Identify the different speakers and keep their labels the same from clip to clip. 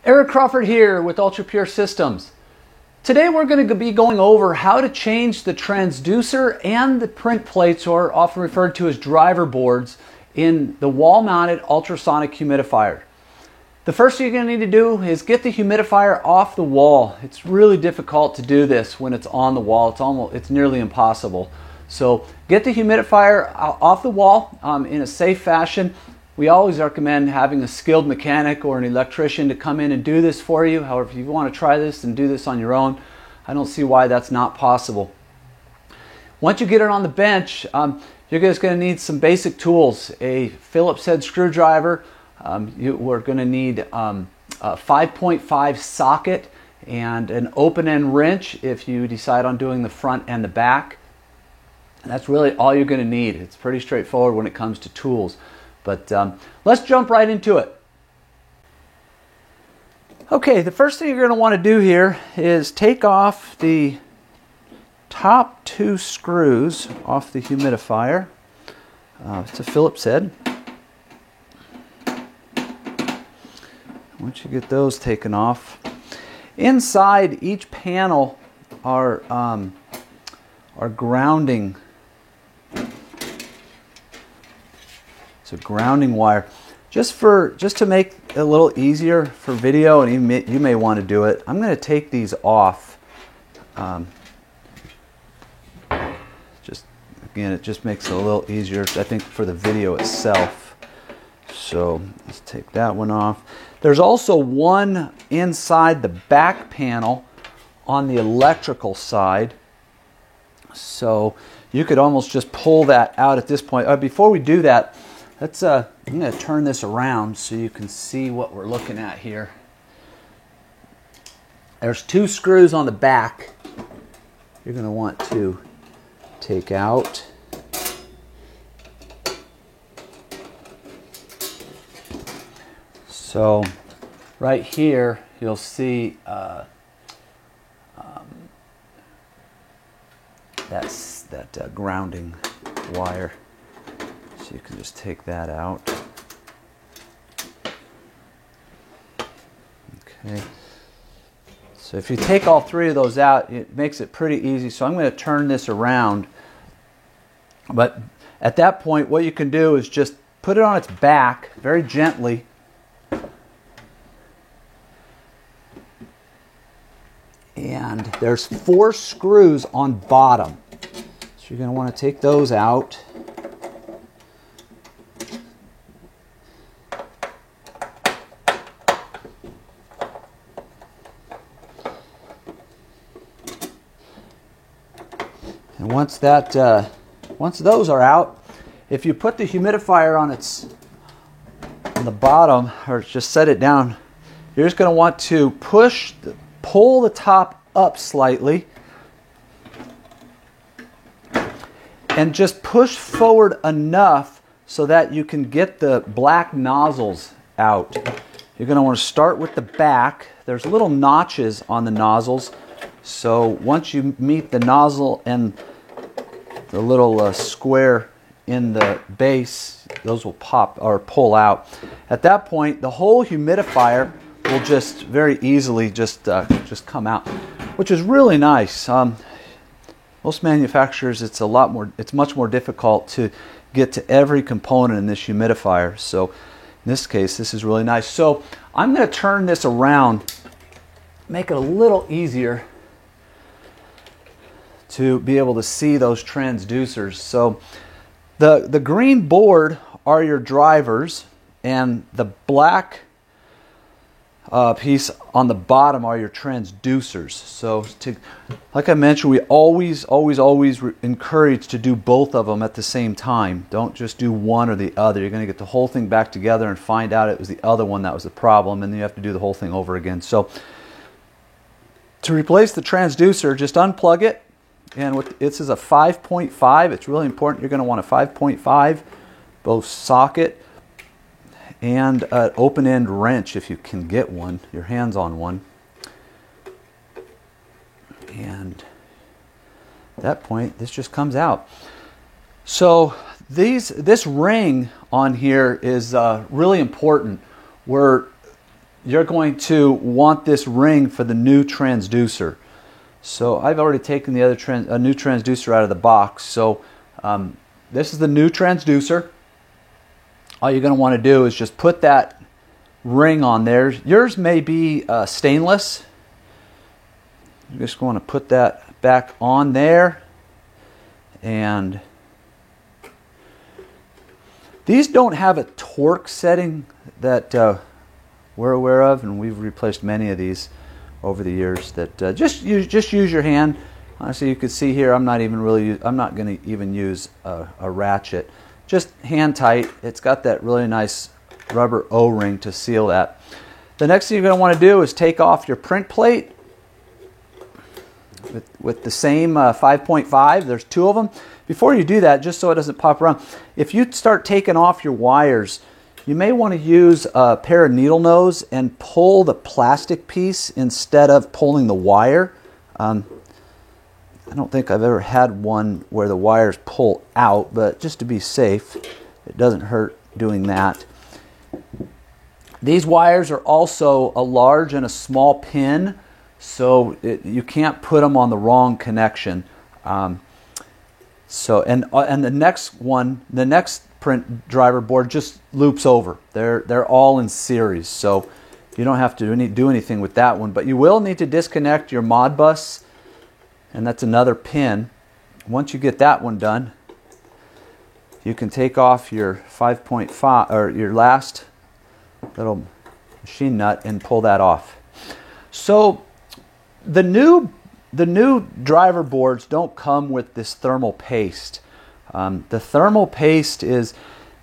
Speaker 1: Eric Crawford here with Ultra Pure Systems. Today we're going to be going over how to change the transducer and the print plates, or often referred to as driver boards, in the wall-mounted ultrasonic humidifier. The first thing you're going to need to do is get the humidifier off the wall. It's really difficult to do this when it's on the wall. It's nearly impossible. So get the humidifier off the wall in a safe fashion. We always recommend having a skilled mechanic or an electrician to come in and do this for you. However, if you want to try this and do this on your own, I don't see why that's not possible. Once you get it on the bench, you're just going to need some basic tools. A Phillips head screwdriver. We're going to need a 5.5 socket and an open-end wrench if you decide on doing the front and the back. And that's really all you're going to need. It's pretty straightforward when it comes to tools. But let's jump right into it. Okay, the first thing you're going to want to do here is take off the top two screws off the humidifier. It's a Phillips head. Once you get those taken off, inside each panel are grounding. It's a grounding wire. Just to make it a little easier for video, and you may want to do it, I'm going to take these off. Again, it just makes it a little easier, I think, for the video itself. So let's take that one off. There's also one inside the back panel on the electrical side. So you could almost just pull that out at this point. Before we do that, I'm going to turn this around so you can see what we're looking at here. There's two screws on the back you're going to want to take out. So right here you'll see that's that grounding wire. So you can just take that out. Okay. So if you take all three of those out, it makes it pretty easy. So I'm going to turn this around. But at that point, what you can do is just put it on its back very gently. And there's 4 screws on bottom. So you're going to want to take those out. And once those are out, if you put the humidifier on the bottom, or just set it down, you're just going to want to pull the top up slightly and just push forward enough so that you can get the black nozzles out. You're going to want to start with the back. There's little notches on the nozzles. So once you meet the nozzle and the little square in the base, those will pop or pull out. At that point, the whole humidifier will just very easily just come out, which is really nice. Most manufacturers, it's much more difficult to get to every component in this humidifier. So in this case, this is really nice. So I'm going to turn this around, make it a little easier to be able to see those transducers. So the green board are your drivers, and the black piece on the bottom are your transducers. So like I mentioned, we always encourage to do both of them at the same time. Don't just do one or the other. You're going to get the whole thing back together and find out it was the other one that was the problem, and then you have to do the whole thing over again. So to replace the transducer, just unplug it. And this is a 5.5. It's really important. You're going to want a 5.5, both socket and an open-end wrench if you can get one, your hands on one. And at that point, this just comes out. So this ring on here is really important. you're going to want this ring for the new transducer. So I've already taken the other new transducer out of the box. So this is the new transducer. All you're going to want to do is just put that ring on there. Yours may be stainless. You just want to put that back on there. And these don't have a torque setting that we're aware of, and we've replaced many of these over the years. That just use your hand. Honestly, you can see here I'm not going to even use a ratchet. Just hand tight. It's got that really nice rubber O-ring to seal that. The next thing you're going to want to do is take off your print plate with the same 5.5. There's two of them. Before you do that, just so it doesn't pop around, if you start taking off your wires, you may want to use a pair of needle nose and pull the plastic piece instead of pulling the wire. I don't think I've ever had one where the wires pull out, but just to be safe, it doesn't hurt doing that. These wires are also a large and a small pin, so you can't put them on the wrong connection. And the next print driver board just loops over. They're all in series, so you don't have to do anything with that one. But you will need to disconnect your Modbus, and that's another pin. Once you get that one done, you can take off your 5.5 or your last little machine nut and pull that off. So the new driver boards don't come with this thermal paste. The thermal paste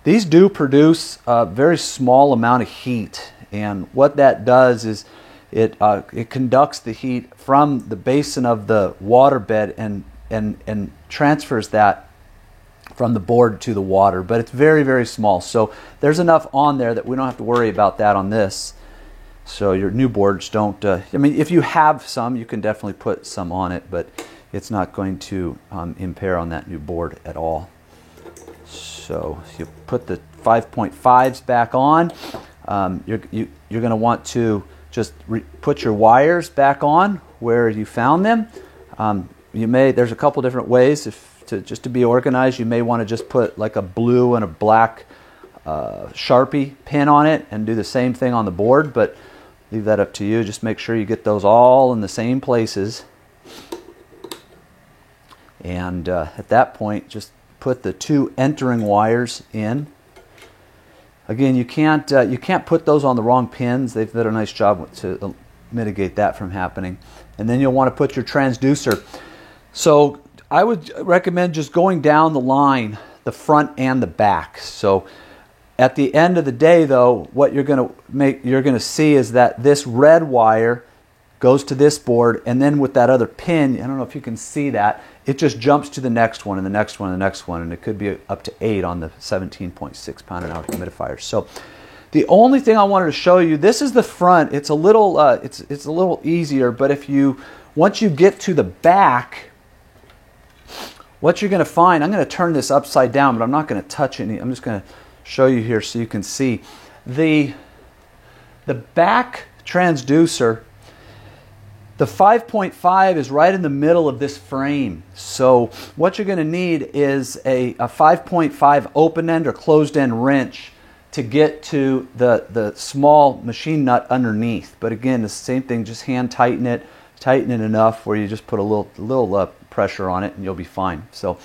Speaker 1: these do produce a very small amount of heat, and what that does is it conducts the heat from the basin of the water bed and transfers that from the board to the water, but it's very, very small. So there's enough on there that we don't have to worry about that on this. So your new boards don't, I mean, if you have some, you can definitely put some on it, but it's not going to impair on that new board at all. So you put the 5.5s back on. You're going to want to just put your wires back on where you found them. There's a couple different ways. Just to be organized, you may want to just put like a blue and a black Sharpie pin on it and do the same thing on the board, but leave that up to you. Just make sure you get those all in the same places. And at that point, just put the two entering wires in. Again, you can't put those on the wrong pins. They've done a nice job to mitigate that from happening. And then you'll want to put your transducer. So I would recommend just going down the line, the front and the back. So at the end of the day, though, what you're going to see is that this red wire goes to this board, and then with that other pin, I don't know if you can see that, it just jumps to the next one and the next one and the next one, and it could be up to 8 on the 17.6 pound an hour humidifier. So the only thing I wanted to show you, this is the front. It's a little it's a little easier, but once you get to the back, what you're going to find, I'm going to turn this upside down, but I'm not going to touch any. I'm just going to show you here so you can see the back transducer. The 5.5 is right in the middle of this frame. So what you're going to need is a 5.5 open end or closed end wrench to get to the small machine nut underneath. But again, the same thing, just hand tighten it enough where you just put a little pressure on it and you'll be fine. So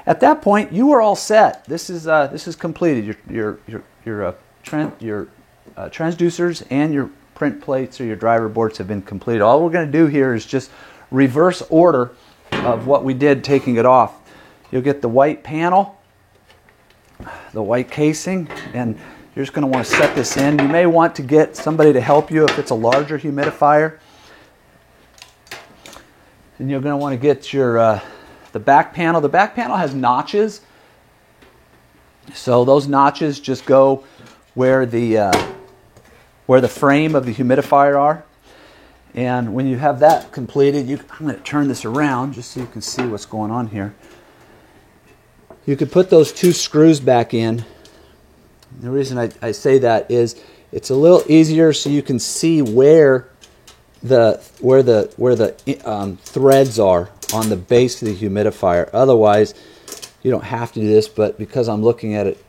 Speaker 1: at that point, you are all set. This is completed. Your transducers and your print plates or your driver boards have been completed. All we're going to do here is just reverse order of what we did taking it off. You'll get the white panel, the white casing, and you're just going to want to set this in. You may want to get somebody to help you if it's a larger humidifier. And you're going to want to get your the back panel. The back panel has notches, so those notches just go where the frame of the humidifier are. And when you have that completed, I'm going to turn this around just so you can see what's going on here. You could put those two screws back in. The reason I say that is it's a little easier so you can see where the threads are on the base of the humidifier. Otherwise, you don't have to do this, but because I'm looking at it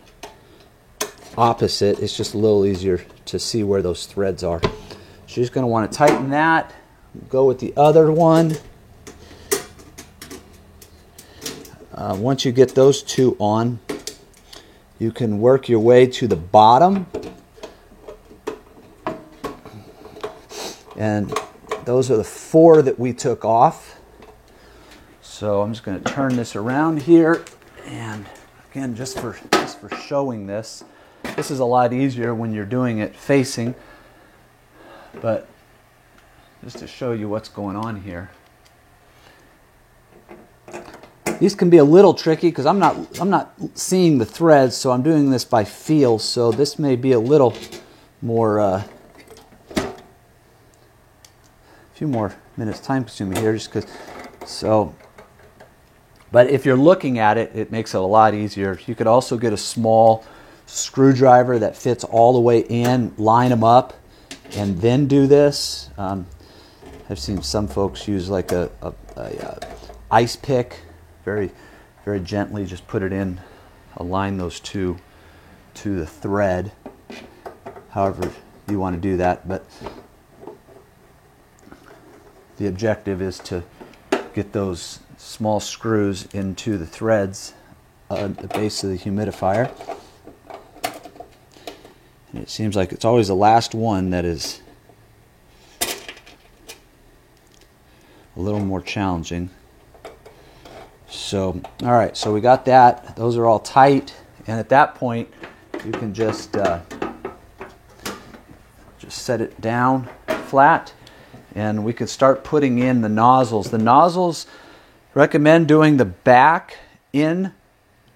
Speaker 1: opposite, it's just a little easier to see where those threads are. So you're just going to want to tighten that. Go with the other one. Once you get those two on, you can work your way to the bottom. And those are the 4 that we took off. So I'm just going to turn this around here. And again, just for showing this, this is a lot easier when you're doing it facing. But just to show you what's going on here. These can be a little tricky because I'm not seeing the threads, so I'm doing this by feel. So this may be a little more, a few more minutes time consuming here, just because. So, but if you're looking at it, it makes it a lot easier. You could also get a small screwdriver that fits all the way in, line them up, and then do this. I've seen some folks use like a ice pick. Very, very gently just put it in, align those two to the thread, however you want to do that. But the objective is to get those small screws into the threads at the base of the humidifier. And it seems like it's always the last one that is a little more challenging. So, all right, so we got that. Those are all tight, and at that point, you can just set it down flat, and we can start putting in the nozzles. The nozzles, recommend doing the back in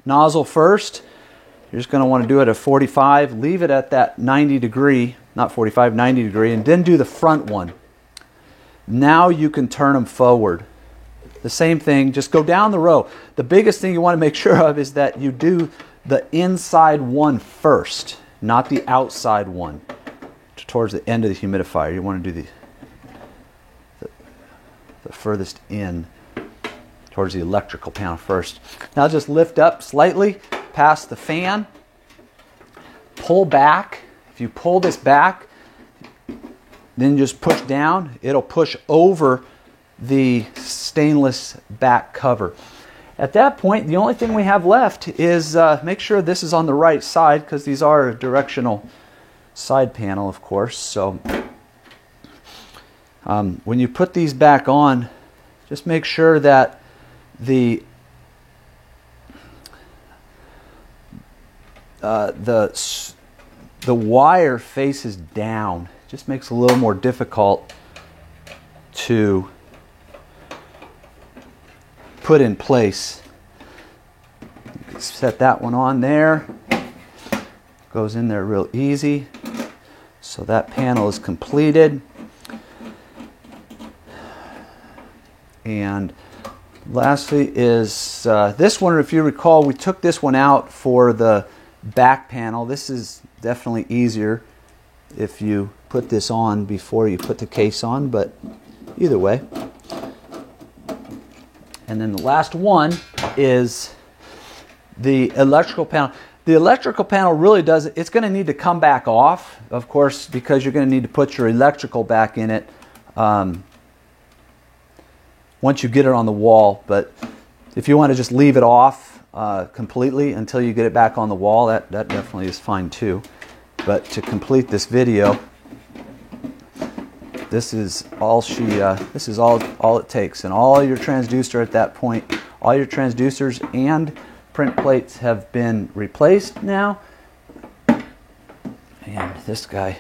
Speaker 1: nozzle first. You're just going to want to do it at 45. Leave it at that 90 degree, not 45, 90 degree, and then do the front one. Now you can turn them forward. The same thing, just go down the row. The biggest thing you want to make sure of is that you do the inside one first, not the outside one, towards the end of the humidifier. You want to do the furthest in towards the electrical panel first. Now just lift up slightly past the fan, pull back. If you pull this back, then just push down, it'll push over the stainless back cover. At that point, the only thing we have left is make sure this is on the right side, because these are a directional side panel, of course. So when you put these back on, just make sure that the wire faces down. It just makes it a little more difficult to put in place. You can set that one on there. Goes in there real easy. So that panel is completed. And lastly is this one. If you recall, we took this one out for the back panel. This is definitely easier if you put this on before you put the case on, but either way. And then the last one is the electrical panel. The electrical panel really does, it's going to need to come back off, of course, because you're going to need to put your electrical back in it once you get it on the wall. But if you want to just leave it off completely until you get it back on the wall, that definitely is fine too. But to complete this video, this is all this is all it takes, and all your transducer at that point, all your transducers and print plates have been replaced now. And this guy,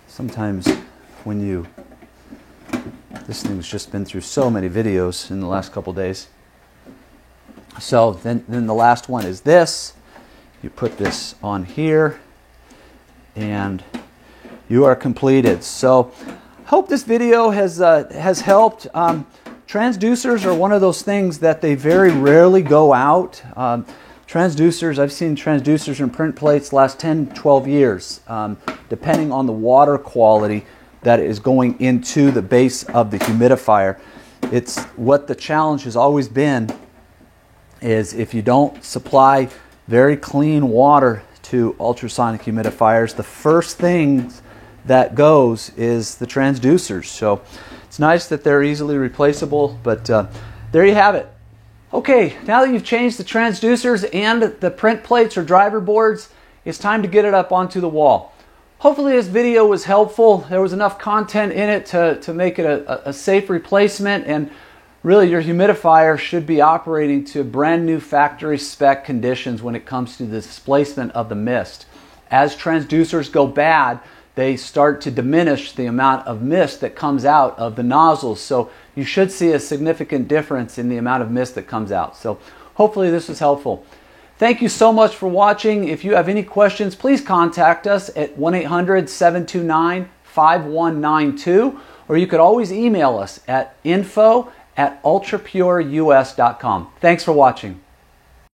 Speaker 1: sometimes when this thing's just been through so many videos in the last couple days. So then the last one is this. You put this on here, and you are completed. So hope this video has helped. Transducers are one of those things that they very rarely go out. transducers, I've seen transducers and print plates last 10, 12 years, depending on the water quality that is going into the base of the humidifier. It's what the challenge has always been is if you don't supply very clean water to ultrasonic humidifiers, the first thing that goes is the transducers. So it's nice that they're easily replaceable, but there you have it. Okay, now that you've changed the transducers and the print plates or driver boards, it's time to get it up onto the wall. Hopefully this video was helpful. There was enough content in it to make it a safe replacement, and really your humidifier should be operating to brand new factory spec conditions when it comes to the displacement of the mist. As transducers go bad, they start to diminish the amount of mist that comes out of the nozzles. So you should see a significant difference in the amount of mist that comes out. So hopefully this was helpful. Thank you so much for watching. If you have any questions, please contact us at 1-800-729-5192, or you could always email us at info@ultrapureus.com. Thanks for watching.